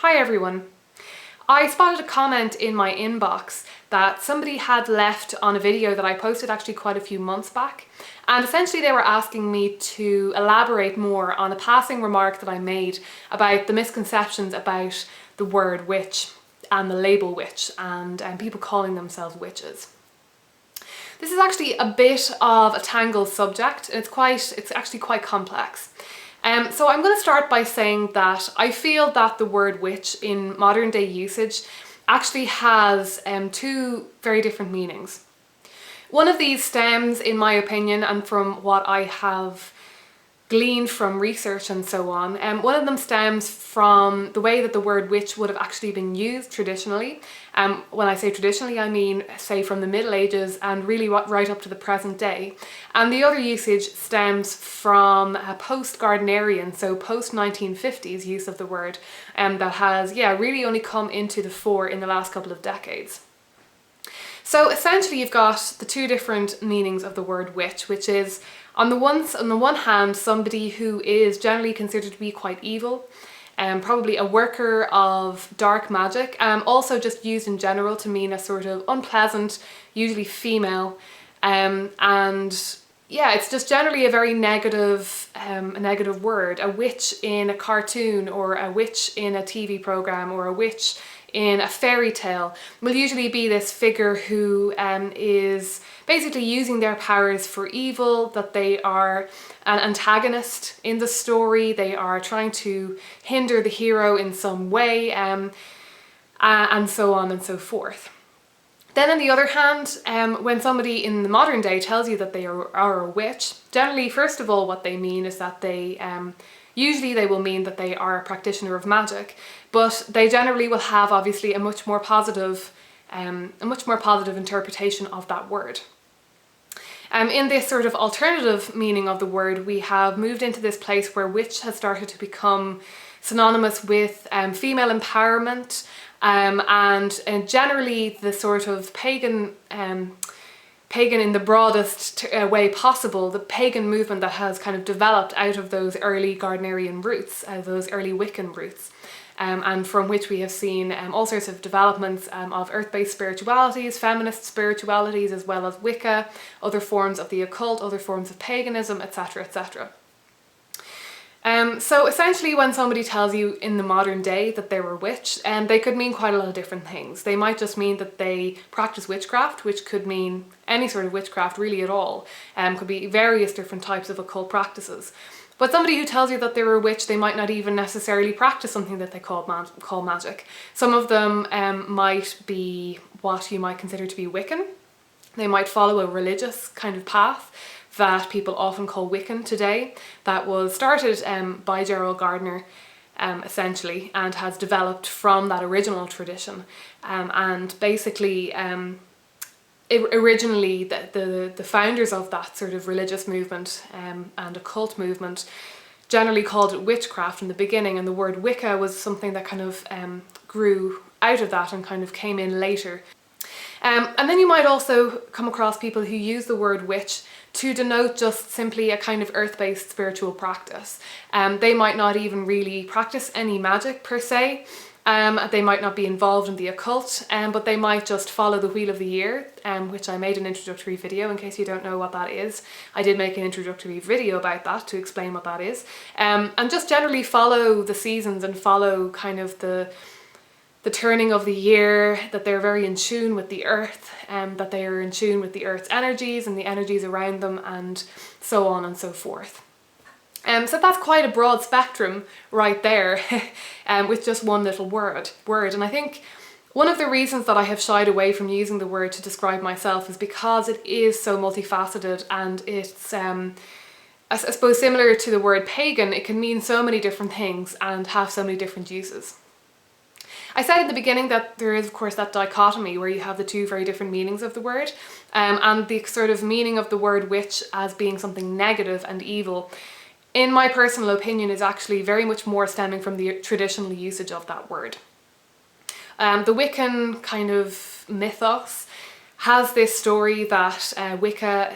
Hi everyone. I spotted a comment in my inbox that somebody had left on a video that I posted actually quite a few months back, and essentially they were asking me to elaborate more on a passing remark that I made about the misconceptions about the word witch and the label witch and people calling themselves witches. This is actually a bit of a tangled subject, and it's actually quite complex. So I'm going to start by saying that I feel that the word witch in modern day usage actually has two very different meanings. One of these stems, in my opinion, and from what I have gleaned from research and so on, one of them stems from the way that the word witch would have actually been used traditionally. When I say traditionally, I mean, say, from the Middle Ages and really right up to the present day. And the other usage stems from post-Gardnerian, so post-1950s use of the word, that has, really only come into the fore in the last couple of decades. So essentially you've got the two different meanings of the word witch, which is on the one hand somebody who is generally considered to be quite evil, probably a worker of dark magic, also just used in general to mean a sort of unpleasant, usually female, it's just generally a very negative word. A witch in a cartoon, or a witch in a TV program, or a witch in a fairy tale will usually be this figure who is basically using their powers for evil, that they are an antagonist in the story, they are trying to hinder the hero in some way, and so on and so forth. Then on the other hand, when somebody in the modern day tells you that they are a witch, generally, first of all, what they mean is that usually they will mean that they are a practitioner of magic, but they generally will have obviously a much more positive interpretation of that word. In this sort of alternative meaning of the word, we have moved into this place where witch has started to become synonymous with female empowerment, and generally the sort of pagan in the broadest way possible, the pagan movement that has kind of developed out of those early Gardnerian roots, those early Wiccan roots, and from which we have seen all sorts of developments of earth-based spiritualities, feminist spiritualities, as well as Wicca, other forms of the occult, other forms of paganism, etc., etc. So essentially when somebody tells you in the modern day that they're a witch, they could mean quite a lot of different things. They might just mean that they practice witchcraft, which could mean any sort of witchcraft really at all. Could be various different types of occult practices. But somebody who tells you that they're a witch, they might not even necessarily practice something that they call magic. Some of them might be what you might consider to be Wiccan. They might follow a religious kind of path that people often call Wiccan today, that was started by Gerald Gardner essentially, and has developed from that original tradition. And basically originally the founders of that sort of religious movement and occult movement generally called it witchcraft in the beginning, and the word Wicca was something that kind of grew out of that and kind of came in later. And then you might also come across people who use the word witch to denote just simply a kind of earth-based spiritual practice. They might not even really practice any magic per se. They might not be involved in the occult, but they might just follow the Wheel of the Year, which I made an introductory video in case you don't know what that is. I did make an introductory video about that to explain what that is. And just generally follow the seasons and follow kind of the turning of the year, that they're very in tune with the earth, that they are in tune with the earth's energies and the energies around them, and so on and so forth. So that's quite a broad spectrum right there, with just one little word. And I think one of the reasons that I have shied away from using the word to describe myself is because it is so multifaceted, and it's, I suppose, similar to the word pagan, it can mean so many different things and have so many different uses. I said in the beginning that there is, of course, that dichotomy where you have the two very different meanings of the word, and the sort of meaning of the word witch as being something negative and evil, in my personal opinion, is actually very much more stemming from the traditional usage of that word. The Wiccan kind of mythos has this story that Wicca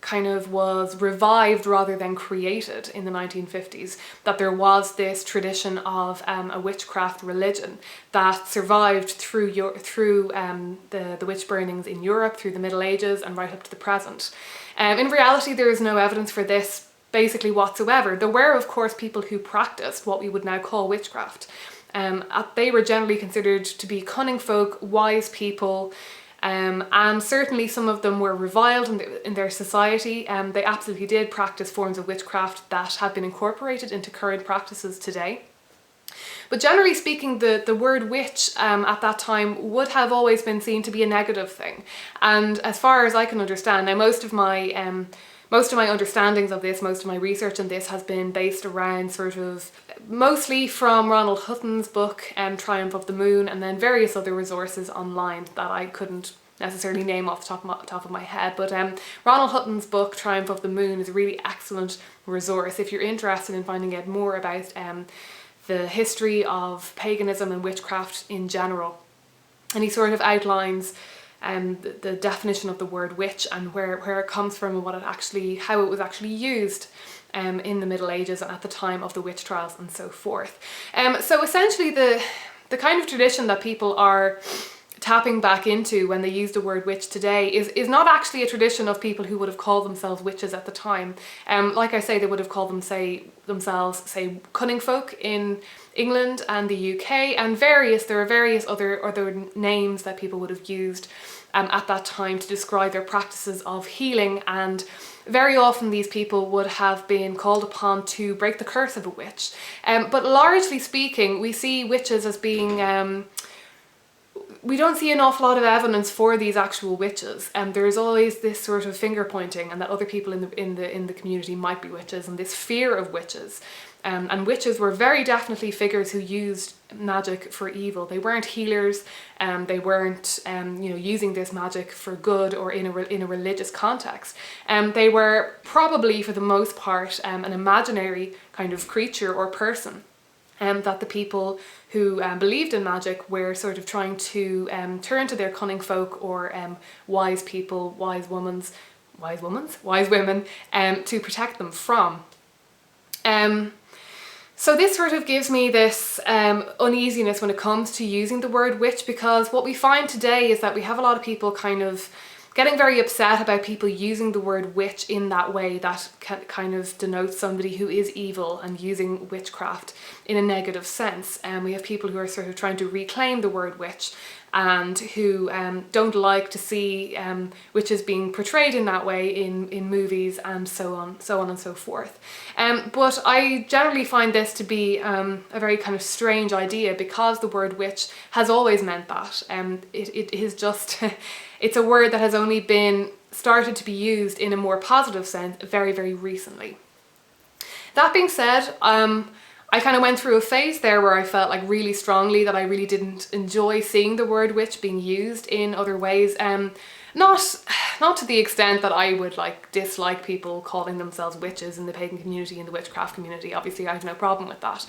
kind of was revived rather than created in the 1950s, that there was this tradition of a witchcraft religion that survived through the witch burnings in Europe, through the Middle Ages and right up to the present. In reality, there is no evidence for this basically whatsoever. There were, of course, people who practiced what we would now call witchcraft. They were generally considered to be cunning folk, wise people, and certainly some of them were reviled in their society. They absolutely did practice forms of witchcraft that have been incorporated into current practices today. But generally speaking, the word witch at that time would have always been seen to be a negative thing. And as far as I can understand, now most of my understandings of this, most of my research on this has been based around sort of mostly from Ronald Hutton's book, Triumph of the Moon, and then various other resources online that I couldn't necessarily name off the top of my head. But Ronald Hutton's book, Triumph of the Moon, is a really excellent resource if you're interested in finding out more about the history of paganism and witchcraft in general. And he sort of outlines the definition of the word witch and where it comes from and how it was actually used in the Middle Ages and at the time of the witch trials and so forth. So essentially the kind of tradition that people are tapping back into when they use the word witch today is not actually a tradition of people who would have called themselves witches at the time. Like I say, they would have called themselves cunning folk in England and the UK, and there are various other names that people would have used at that time to describe their practices of healing, and very often these people would have been called upon to break the curse of a witch. But largely speaking, we see witches as being we don't see an awful lot of evidence for these actual witches, and there's always this sort of finger pointing, and that other people in the community might be witches, and this fear of witches. And witches were very definitely figures who used magic for evil. They weren't healers, they weren't using this magic for good or in a religious context. They were probably, for the most part, an imaginary kind of creature or person. That the people who believed in magic were sort of trying to turn to their cunning folk or wise people, wise women, to protect them from. So this sort of gives me this uneasiness when it comes to using the word witch, because what we find today is that we have a lot of people kind of getting very upset about people using the word witch in that way that kind of denotes somebody who is evil and using witchcraft in a negative sense. And we have people who are sort of trying to reclaim the word witch and who don't like to see witches being portrayed in that way in movies and so on and so forth. But I generally find this to be a very kind of strange idea, because the word witch has always meant that. It is just, it's a word that has only been started to be used in a more positive sense very, very recently. That being said, I kind of went through a phase there where I felt like really strongly that I really didn't enjoy seeing the word witch being used in other ways. Not to the extent that I would dislike people calling themselves witches in the pagan community and the witchcraft community. Obviously I have no problem with that,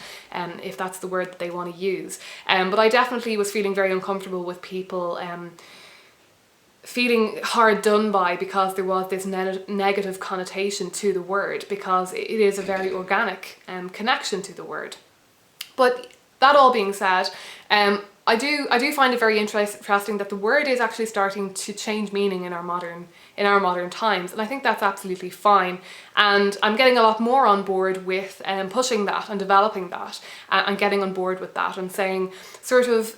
if that's the word that they want to use. But I definitely was feeling very uncomfortable with people feeling hard done by because there was this negative connotation to the word, because it is a very organic connection to the word. But that all being said, I do find it very interesting that the word is actually starting to change meaning in our modern times, and I think that's absolutely fine. And I'm getting a lot more on board with pushing that and developing that, and getting on board with that and saying sort of,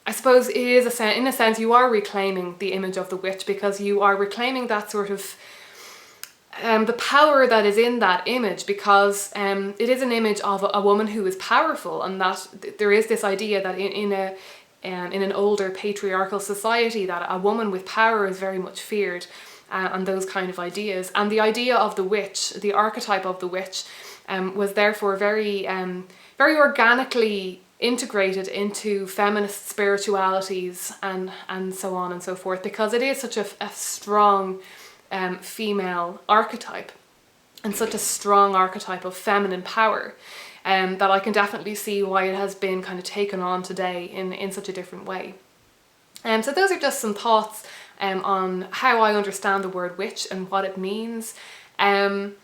I suppose it is in a sense you are reclaiming the image of the witch, because you are reclaiming that sort of the power that is in that image, because it is an image of a woman who is powerful, and that there is this idea that in an older patriarchal society that a woman with power is very much feared, and those kind of ideas. And the idea of the witch, the archetype of the witch, was therefore very organically integrated into feminist spiritualities and so on and so forth, because it is such a strong female archetype and such a strong archetype of feminine power, that I can definitely see why it has been kind of taken on today in such a different way. So those are just some thoughts on how I understand the word witch and what it means. And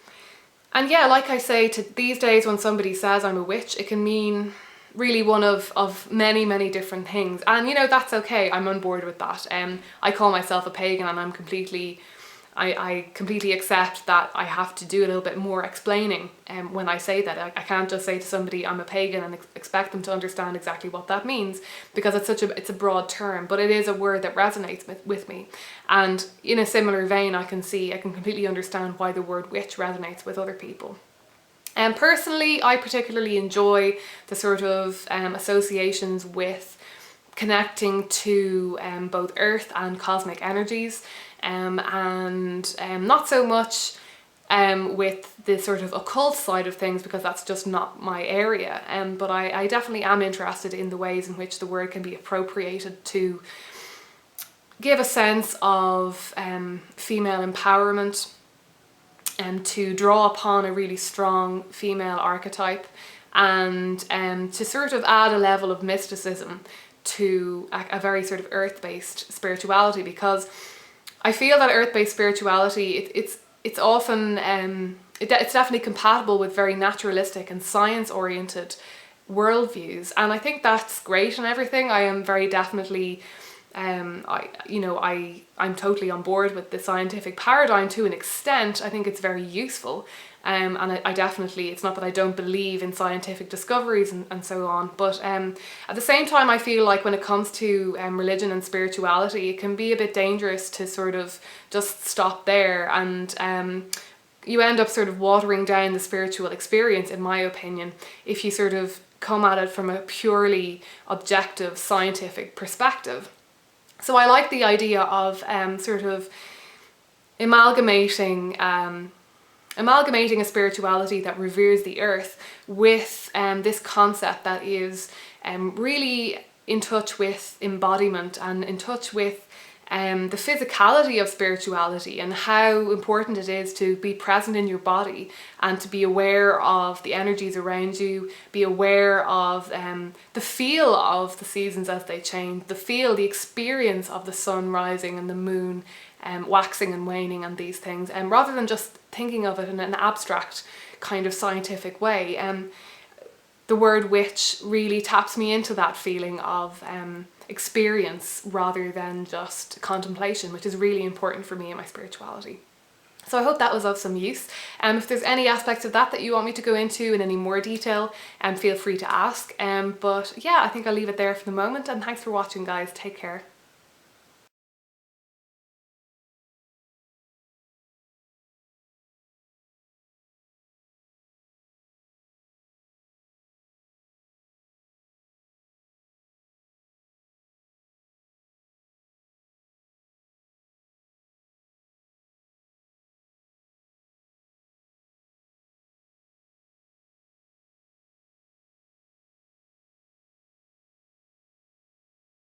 yeah, like I say, these days when somebody says I'm a witch, it can mean really one of many different things, and that's okay. I'm on board with that. I call myself a pagan, and I completely accept that I have to do a little bit more explaining when I say that. I can't just say to somebody I'm a pagan and expect them to understand exactly what that means, because it's a broad term, but it is a word that resonates with me. And in a similar vein, I can completely understand why the word witch resonates with other people. And personally, I particularly enjoy the sort of associations with connecting to both earth and cosmic energies, and not so much with the sort of occult side of things, because that's just not my area. But I definitely am interested in the ways in which the word can be appropriated to give a sense of female empowerment, and to draw upon a really strong female archetype, and to sort of add a level of mysticism to a very sort of earth-based spirituality, because I feel that earth-based spirituality, it's often it's definitely compatible with very naturalistic and science-oriented worldviews, and I think that's great and everything. I am very definitely I'm totally on board with the scientific paradigm to an extent. I think it's very useful, and I definitely, it's not that I don't believe in scientific discoveries and so on, but at the same time, I feel like when it comes to religion and spirituality, it can be a bit dangerous to sort of just stop there, and you end up sort of watering down the spiritual experience, in my opinion, if you sort of come at it from a purely objective scientific perspective. So I like the idea of sort of amalgamating a spirituality that reveres the earth with this concept that is really in touch with embodiment and in touch with the physicality of spirituality, and how important it is to be present in your body and to be aware of the energies around you, be aware of the feel of the seasons as they change, the experience of the sun rising and the moon waxing and waning and these things, rather than just thinking of it in an abstract kind of scientific way. The word witch really taps me into that feeling of experience rather than just contemplation, which is really important for me in my spirituality. So I hope that was of some use. If there's any aspects of that you want me to go into in any more detail, feel free to ask. But yeah, I think I'll leave it there for the moment, and thanks for watching, guys. Take care.